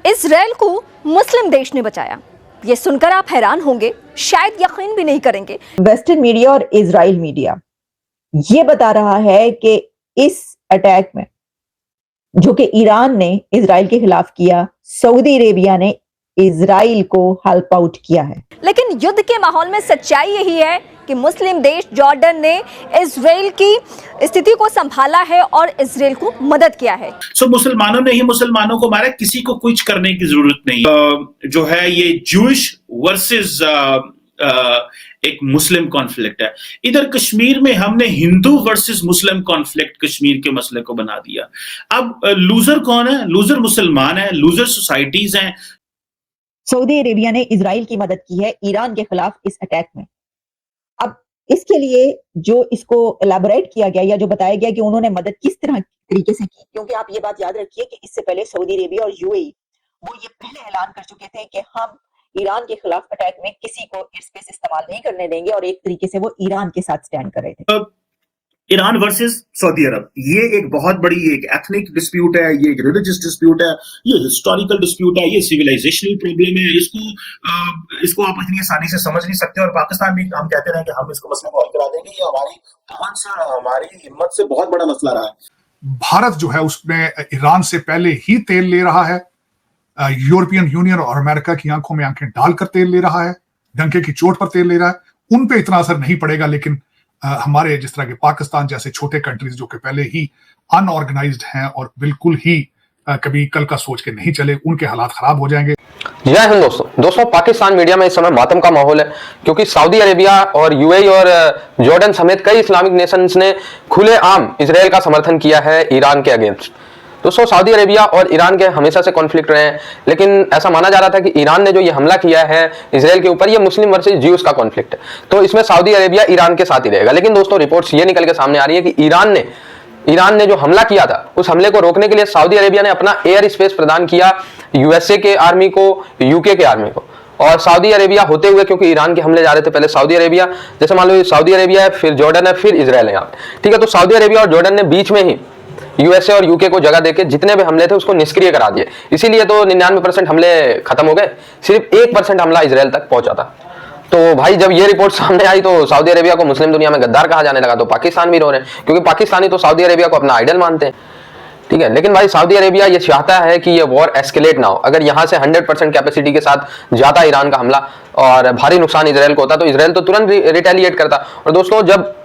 Israel को मुस्लिम देश ने बचाया। ये सुनकर आप हैरान होंगे, शायद यकीन भी नहीं करेंगे। वेस्टर्न मीडिया और इजराइल मीडिया ये बता रहा है कि इस अटैक में जो कि ईरान ने इजराइल के खिलाफ किया, सऊदी अरेबिया ने इजराइल को हेल्प आउट किया है। लेकिन युद्ध के माहौल में सच्चाई यही है कि मुस्लिम देश जॉर्डन ने इजराइल की स्थिति को संभाला है और इजराइल को मदद किया है। मुसलमानों ने ही मुसलमानों को मारा, किसी को कुछ करने की जरूरत नहीं। जो है ये जूश वर्सेस एक मुस्लिम कॉन्फ्लिक्ट है। इधर कश्मीर में हमने हिंदू वर्सेस मुस्लिम कॉन्फ्लिक्ट कश्मीर के मसले को बना दिया। अब लूजर कौन है? लूजर मुसलमान है, लूजर सोसाइटीज हैं। सऊदी अरेबिया ने इजराइल की मदद की है ईरान के खिलाफ इस अटैक में। अब इसके लिए जो इसको एलैबोरेट किया गया या जो बताया गया कि उन्होंने मदद किस तरह तरीके से की, क्योंकि आप ये बात याद रखिए कि इससे पहले सऊदी अरेबिया और यूएई वो ये पहले ऐलान कर चुके थे कि हम ईरान के खिलाफ अटैक में किसी को एयरस्पेस इस्तेमाल नहीं करने देंगे, और एक तरीके से वो ईरान के साथ स्टैंड कर रहे थे। ईरान वर्सेस सऊदी अरब, ये एक बहुत बड़ी एक एथनिक डिस्प्यूट है, ये एक रिलीजियस डिस्प्यूट है, ये हिस्टोरिकल डिस्प्यूट है, ये सिविलाइजेशनल प्रॉब्लम है। इसको आप इतनी आसानी से समझ नहीं सकते। और पाकिस्तान भी हम कहते रहे कि हम इसको मसले को हल करा देंगे, ये हमारी पहुंच से, हमारी हिम्मत से बहुत बड़ा मसला रहा है। भारत जो है उसमें ईरान से पहले ही तेल ले रहा है। यूरोपियन यूनियन और अमेरिका की आंखों में आंखें डालकर तेल ले रहा है, डंके की चोट पर तेल ले रहा है। उन पे इतना असर नहीं पड़ेगा, लेकिन हमारे जिस तरह के पाकिस्तान जैसे छोटे कंट्रीज जो कि पहले ही अनऑर्गेनाइज्ड हैं और बिल्कुल ही कभी कल का सोच के नहीं चले, उनके हालात खराब हो जाएंगे। जय हिंद दोस्तों, पाकिस्तान मीडिया में इस समय मातम का माहौल है, क्योंकि सऊदी अरेबिया और यूएई और जॉर्डन समेत कई इस्लामिक नेशंस ने खुलेआम इजराइल का समर्थन किया है ईरान के अगेंस्ट। दोस्तों, सऊदी अरेबिया और ईरान के हमेशा से कॉन्फ्लिक्ट रहे हैं, लेकिन ऐसा माना जा रहा था कि ईरान ने जो ये हमला किया है इजराइल के ऊपर, ये मुस्लिम वर्सेस ज्यूज का कॉन्फ्लिक्ट है, तो इसमें सऊदी अरेबिया ईरान के साथ ही रहेगा। लेकिन दोस्तों, रिपोर्ट्स ये निकल के सामने आ रही है कि ईरान ने जो हमला किया था, उस हमले को रोकने के लिए सऊदी अरेबिया ने अपना एयर स्पेस प्रदान किया यूएसए के आर्मी को, यूके के आर्मी को। और सऊदी अरेबिया होते हुए, क्योंकि ईरान के हमले जा रहे थे पहले सऊदी अरेबिया, जैसे मान लो सऊदी अरेबिया है, फिर जॉर्डन है, फिर इजराइल है यहाँ, ठीक है। तो सऊदी अरेबिया और जॉर्डन ने बीच में ही यूएसए और यूके को जगह देके जितने भी हमले थे उसको निष्क्रिय करा दिए। इसीलिए तो 99% हमले खत्म हो गए, सिर्फ 1% हमला इजराइल तक पहुंचा था। तो भाई, जब ये रिपोर्ट सामने आई तो सऊदी अरेबिया को मुस्लिम दुनिया में गद्दार कहा जाने लगा, तो पाकिस्तान भी रो रहे हैं, क्योंकि पाकिस्तानी तो सऊदी अरेबिया को अपना आइडल मानते हैं, ठीक है। लेकिन भाई, सऊदी अरेबिया ये चाहता है कि ये वॉर एस्केलेट ना हो। अगर यहाँ से 100% कैपेसिटी के साथ जाता ईरान का हमला और भारी नुकसान इजराइल को होता, तो इजराइल तो तुरंत रिटेलिएट करता। और दोस्तों, जब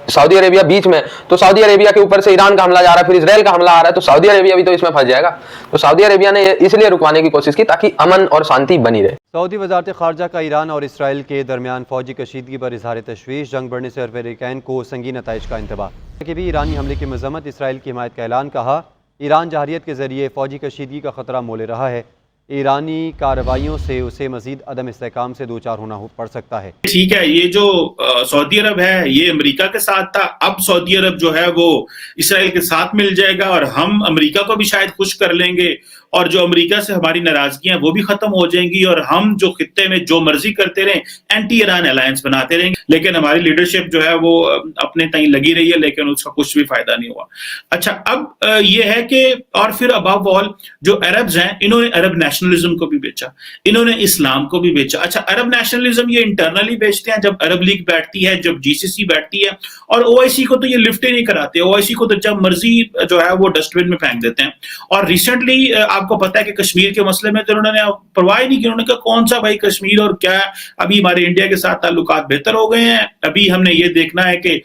सऊदी अरेबिया बीच में, तो सऊदी अरेबिया के ऊपर से ईरान का हमला जा रहा है, फिर इजराइल का हमला आ रहा है, तो सऊदी अरेबिया भी तो इसमें फंस जाएगा। तो सऊदी अरेबिया ने इसलिए रुकवाने की कोशिश की ताकि अमन और शांति बनी रहे। सऊदी वजारत खारजा का ईरान और इसराइल के दरमियान फौजी कशीदगी पर इजहार तशवीश, जंग बढ़ने से अरब को संगीन नताइज का इंतबाह कि भी ईरानी हमले की मजम्मत, इसराइल की हिमायत का ऐलान। कहा, ईरान जहरियत के जरिए फौजी कशीदगी का खतरा मोले रहा है, ईरानी कार्रवाइयों से उसे मजीद अदम इस्तेहकाम से दो चार होना पड़ सकता है। ठीक है, ये जो सऊदी अरब है ये अमेरिका के साथ था, अब सऊदी अरब जो है वो इसराइल के साथ मिल जाएगा और हम अमेरिका को भी शायद खुश कर लेंगे, और जो अमेरिका से हमारी नाराजगियां वो भी खत्म हो जाएंगी, और हम जो खित्ते में जो मर्जी करते रहें, एंटी ईरान अलायंस बनाते रहेंगे। लेकिन हमारी लीडरशिप जो है वो अपने तई लगी रही है, लेकिन उसका कुछ भी फायदा नहीं हुआ। अच्छा, अब ये है कि और फिर अबव ऑल जो अरब्स हैं, इन्होंने अरब नेशनलिज्म को भी बेचा, इन्होंने इस्लाम को भी बेचा। अच्छा, अरब नेशनलिज्म ये इंटरनली बेचते हैं, जब अरब लीग बैठती है, जब जीसीसी बैठती है, और ओआईसी को तो ये लिफ्ट ही नहीं कराते। ओआईसी को तो जब मर्जी जो है वो डस्टबिन में फेंक देते हैं। और रिसेंटली आपको पता है कि कश्मीर के मसले में तो उन्होंने परवाह नहीं की, उन्होंने कहा कौन सा भाई कश्मीर और क्या, अभी हमारे इंडिया के साथ ताल्लुकात बेहतर हो गए हैं, अभी हमने ये देखना है कि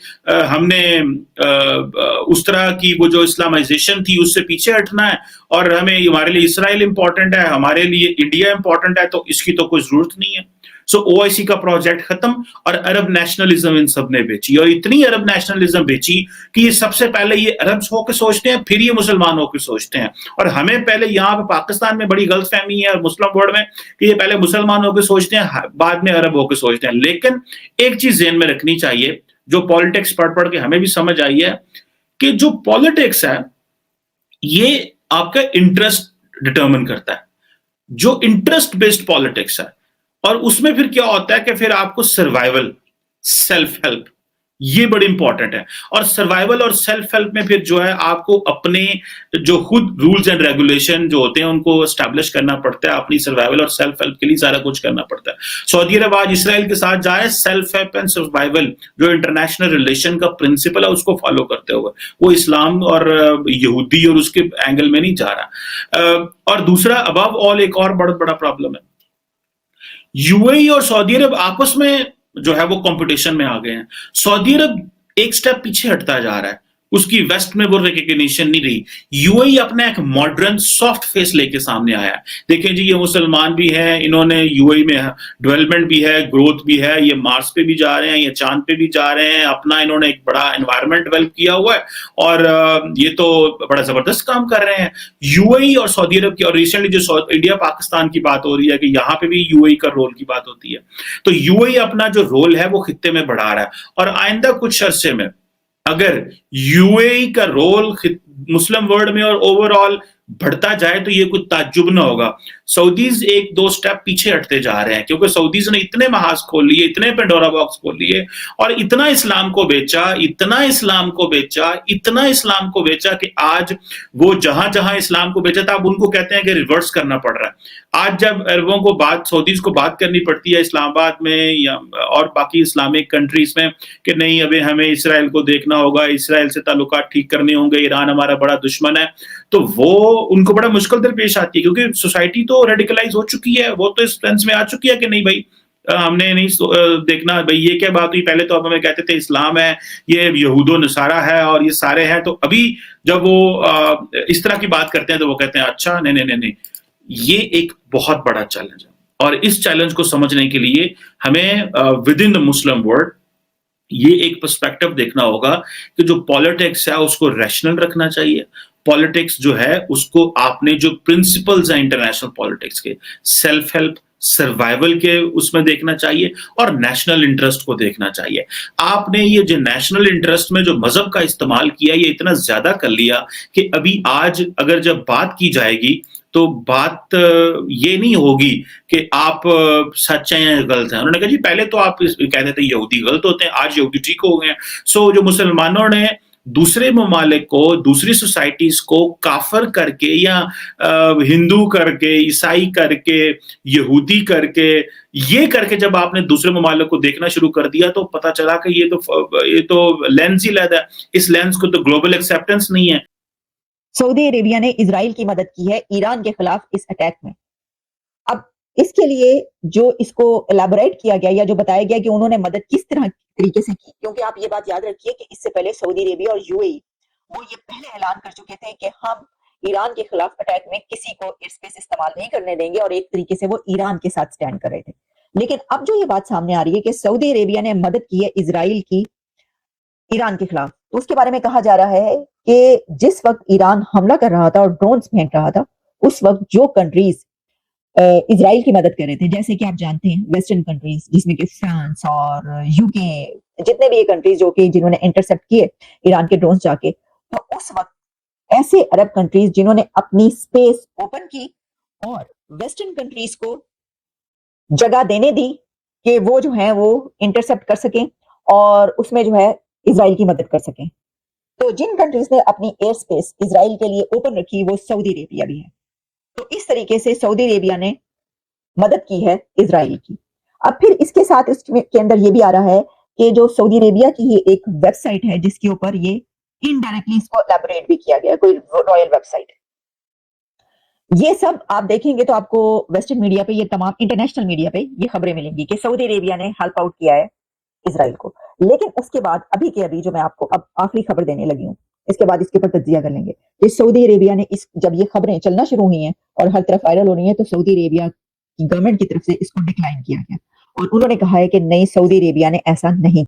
हमने उस तरह की वो जो इस्लामाइजेशन थी उससे पीछे हटना है, और हमें हमारे लिए इसराइल इंपॉर्टेंट है, हमारे लिए इंडिया इंपॉर्टेंट है, तो इसकी तो कोई जरूरत नहीं है। सो ओआईसी का प्रोजेक्ट खत्म, और अरब नेशनलिज्म इन सब ने बेची, और इतनी अरब नेशनलिज्म बेची कि ये सबसे पहले ये अरब्स होकर सोचते हैं, फिर ये मुसलमान होकर सोचते हैं। और हमें पहले यहाँ पे पाकिस्तान में बड़ी गलतफहमी है और मुस्लिम वर्ल्ड में कि ये पहले मुसलमान होकर सोचते हैं, बाद में अरब होकर सोचते हैं। लेकिन एक चीज ज़हन में रखनी चाहिए, जो पॉलिटिक्स पढ़ पढ़ के हमें भी समझ आई है, कि जो पॉलिटिक्स है ये आपका इंटरेस्ट डिटर्मिन करता है, जो इंटरेस्ट बेस्ड पॉलिटिक्स है। और उसमें फिर क्या होता है कि फिर आपको सर्वाइवल, सेल्फ हेल्प, ये बड़ी इंपॉर्टेंट है। और सर्वाइवल और सेल्फ हेल्प में फिर जो है आपको अपने जो खुद रूल्स एंड रेगुलेशन जो होते हैं उनको एस्टैब्लिश करना पड़ता है, अपनी सर्वाइवल और सेल्फ हेल्प के लिए सारा कुछ करना पड़ता है। सऊदी अरब आज इसराइल के साथ जा रहा है सेल्फ हेल्प एंड सर्वाइवल, जो इंटरनेशनल रिलेशन का प्रिंसिपल है उसको फॉलो करते हुए, वो इस्लाम और यहूदी और उसके एंगल में नहीं जा रहा। और दूसरा अबव ऑल एक और बहुत बड़ा प्रॉब्लम है, यूएई और सऊदी अरब आपस में जो है वो कंपटीशन में आ गए हैं। सऊदी अरब एक स्टेप पीछे हटता जा रहा है, उसकी वेस्ट में वो रिकग्निशन नहीं रही। यूएई अपना एक मॉडर्न सॉफ्ट फेस लेके सामने आया है। देखें जी, ये मुसलमान भी हैं, इन्होंने यूएई में डेवलपमेंट भी है, ग्रोथ भी है, ये मार्स पे भी जा रहे हैं, ये चांद पे भी जा रहे हैं, अपना इन्होंने एक बड़ा एनवायरनमेंट डेवलप किया हुआ है और ये तो बड़ा जबरदस्त काम कर रहे हैं। यूएई और सऊदी अरब की, और रिसेंटली जो इंडिया पाकिस्तान की बात हो रही है कि यहाँ पे भी यूएई का रोल की बात होती है, तो यूएई अपना जो रोल है वो खित्ते में बढ़ा रहा है। और आइंदा कुछ अरसे में अगर यूएई का रोल मुस्लिम वर्ल्ड में और ओवरऑल बढ़ता जाए तो ये कुछ ताज्जुब ना होगा। सऊदीज एक दो स्टेप पीछे हटते जा रहे हैं, क्योंकि सऊदीज ने इतने महाज खोल लिए, इतने पेंडोरा बॉक्स खोल लिए और इतना इस्लाम को बेचा, इतना इस्लाम को बेचा, इतना इस्लाम को बेचा कि आज वो जहां जहां इस्लाम को बेचा था अब उनको कहते हैं कि रिवर्स करना पड़ रहा है। आज जब अरबों को बात, सऊदीज को बात करनी पड़ती है इस्लामाबाद में या और बाकी इस्लामिक कंट्रीज में कि नहीं अभी हमें इसराइल को देखना होगा, इसराइल से ताल्लुकात ठीक करने होंगे, ईरान हमारा बड़ा दुश्मन है, तो वो उनको बड़ा मुश्किल दरपेश आती है, क्योंकि सोसाइटी तो रेडिकलाइज हो चुकी है, वो तो इस सेंस में आ चुकी है कि नहीं भाई हमने नहीं देखना, भाई ये क्या बात हुई, पहले तो आप हमें कहते थे इस्लाम है, ये यहूदो नसारा है और ये सारे हैं, तो अभी जब वो इस तरह की बात करते हैं तो वो कहते हैं अच्छा नहीं नहीं नहीं नहीं। ये एक बहुत बड़ा चैलेंज है और इस चैलेंज को समझने के लिए हमें with in the Muslim world ये एक पर्सपेक्टिव देखना होगा कि जो पॉलिटिक्स है उसको रैशनल रखना चाहिए। पॉलिटिक्स जो है उसको आपने जो प्रिंसिपल्स हैं इंटरनेशनल पॉलिटिक्स के, सेल्फ हेल्प, सर्वाइवल के उसमें देखना चाहिए और नेशनल इंटरेस्ट को देखना चाहिए। आपने ये जो नेशनल इंटरेस्ट में जो मजहब का इस्तेमाल किया ये इतना ज्यादा कर लिया कि अभी आज अगर जब बात की जाएगी तो बात ये नहीं होगी कि आप सच हैं या गलत हैं। उन्होंने कहा जी पहले तो आप कहते थे यहूदी गलत होते हैं, आज यहूदी ठीक हो गए हैं। सो जो मुसलमानों ने दूसरे ममालिक को, दूसरी सोसाइटीज को काफर करके या हिंदू करके, ईसाई करके, यहूदी करके, ये करके जब आपने दूसरे ममालिक को देखना शुरू कर दिया तो पता चला कि ये तो लेंस ही लगा है, इस लेंस को तो ग्लोबल एक्सेप्टेंस नहीं है। सऊदी अरेबिया ने इजराइल की मदद की है ईरान के खिलाफ इस अटैक में। अब इसके लिए जो इसको एलैबोरेट किया गया या जो बताया गया कि उन्होंने मदद किस तरह तरीके से की, क्योंकि आप ये बात याद रखिए कि इससे पहले सऊदी अरेबिया और यूएई वो ये पहले ऐलान कर चुके थे कि हम ईरान के खिलाफ अटैक में किसी को एयर स्पेस इस्तेमाल नहीं करने देंगे और एक तरीके से वो ईरान के साथ स्टैंड कर रहे थे। लेकिन अब जो ये बात सामने आ रही है कि सऊदी अरेबिया ने मदद की है इजराइल की ईरान के खिलाफ, तो उसके बारे में कहा जा रहा है कि जिस वक्त ईरान हमला कर रहा था और ड्रोन्स फेंक रहा था उस वक्त जो कंट्रीज इजराइल की मदद कर रहे थे, जैसे कि आप जानते हैं वेस्टर्न कंट्रीज जिसमें कि फ्रांस और यूके, जितने भी ये कंट्रीज जो कि जिन्होंने इंटरसेप्ट किए ईरान के ड्रोन्स जाके, तो उस वक्त ऐसे अरब कंट्रीज जिन्होंने अपनी स्पेस ओपन की और वेस्टर्न कंट्रीज को जगह देने दी कि वो जो है वो इंटरसेप्ट कर सकें और उसमें जो है इजराइल की मदद कर सकें। तो जिन कंट्रीज ने अपनी एयर स्पेस इजराइल के लिए ओपन रखी वो सऊदी अरेबिया भी है। तो इस तरीके से सऊदी अरेबिया ने मदद की है इजराइल की। अब फिर इसके साथ इसके अंदर ये भी आ रहा है कि जो सऊदी अरेबिया की ये एक वेबसाइट है जिसके ऊपर ये इनडायरेक्टली इसको एलैबोरेट भी किया गया, कोई रॉयल वेबसाइट। ये सब आप देखेंगे तो आपको वेस्टर्न मीडिया पे, ये तमाम इंटरनेशनल मीडिया पे ये खबरें मिलेंगी कि सऊदी अरेबिया ने हेल्प आउट किया है इजराइल को। लेकिन उसके बाद अभी के अभी जो मैं आपको अब आखिरी खबर देने लगी हूँ, इसके बाद इसके ऊपर तज्जिया कर लेंगे। तो सऊदी अरेबिया ने जब ये खबरें चलना शुरू हुई हैं और हर तरफ वायरल हो रही हैं तो सऊदी अरेबिया की गवर्नमेंट की तरफ से इसको डिक्लाइन किया गया और उन्होंने कहा है कि नहीं, सऊदी अरेबिया ने ऐसा नहीं